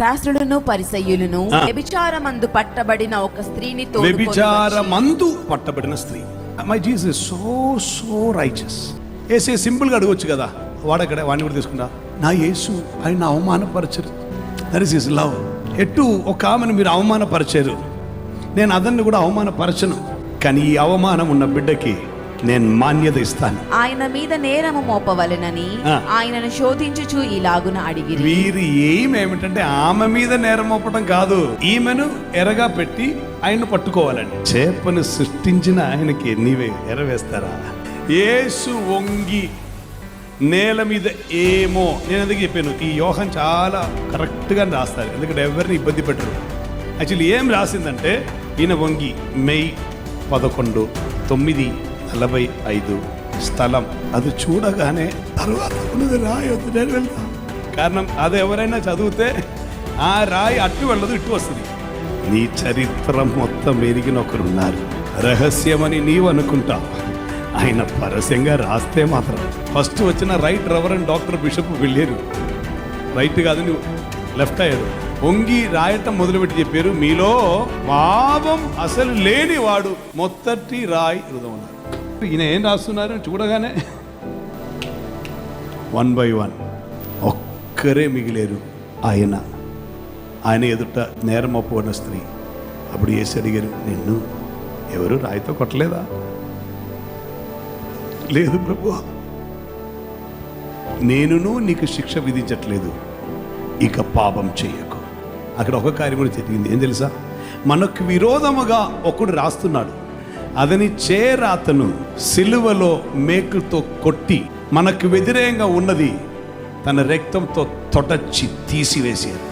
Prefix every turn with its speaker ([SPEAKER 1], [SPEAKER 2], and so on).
[SPEAKER 1] శాస్త్రులను పరిసయ్యులను వ్యభిచారమందు పట్టబడిన ఒక స్త్రీని
[SPEAKER 2] వ్యభిచారమందు పట్టబడిన స్త్రీ. My Jesus so righteous. ఏసే సింపుల్ గా అడగొచ్చు కదా, వాడక్కడ వాడిని కూడా తీసుకుంటా. నా యేసు ఆయన అవమానపరచరు. That is his love. ఎటు ఒక ఆమెను మీరు అవమానపరచారు, నేను అదన్ని కూడా అవమానపరచను. కానీ ఈ అవమానం ఉన్న బిడ్డకి నేను మాన్యత ఇస్తాను.
[SPEAKER 1] ఆయన మీద నేరము మోపవలెనని ఆయనను శోధించుచు ఇలాగున అడిగిరి.
[SPEAKER 2] వీరు ఏమేమిటంటే ఆమె మీద నేరం మోపడం కాదు, ఈమెను ఎరగా పెట్టి ఆయన పట్టుకోవాలండి. చేపను సృష్టించిన ఆయనకి నీవే ఎరవేస్తారా? యేసు వంగి నేల మీద ఏమో, నేను ఎందుకు చెప్పాను, ఈ యోహన్ చాలా కరెక్ట్గా రాస్తారు, ఎందుకంటే ఎవరిని ఇబ్బంది పెట్టరు. యాక్చువల్లీ ఏం రాసిందంటే, ఈయన వంగి May 11, 9:45 స్థలం. అది చూడగానే తర్వాత ఉన్నది రాయి వద్దు, నేను వెళ్తాను. కారణం అది ఎవరైనా చదివితే ఆ రాయి అట్టు వెళ్ళదు, ఇటు వస్తుంది. నీ చరిత్ర మొత్తం ఎరిగిన ఒకరున్నారు, రహస్యమని నీవు అనుకుంటావు. ఆయన పరస్యంగా రాస్తే మాత్రం ఫస్ట్ వచ్చిన రైట్ రెవరెండ్ డాక్టర్ బిషప్ వెళ్ళారు, రైట్ కాదు నువ్వు లెఫ్ట్ అయ్యారు. వంగి రాయటం మొదలుపెట్టి చెప్పారు, మీలో పాపం అసలు లేని వాడు మొత్తటి రాయి హృదయం. ఈయన ఏం రాస్తున్నారు చూడగానే 1 by 1 ఒక్కరే మిగిలేరు, ఆయన ఎదుట నేరమోపబడిన స్త్రీ. అప్పుడు యేసు అడిగారు, నిన్ను ఎవరు రాయితో కొట్టలేదా? లేదు ప్రభు, నేనును నీకు శిక్ష విధించట్లేదు, ఇక పాపం చెయ్యకు. అక్కడ ఒక కార్యం కూడా జరిగింది, ఏం తెలుసా? మనకు విరోధముగా ఒకడు రాస్తున్నాడు, అతని చేరాతను సిలువలో మేకుతో కొట్టి మనకు వ్యతిరేకంగా ఉన్నది తన రక్తంతో తొడచి తీసివేసారు.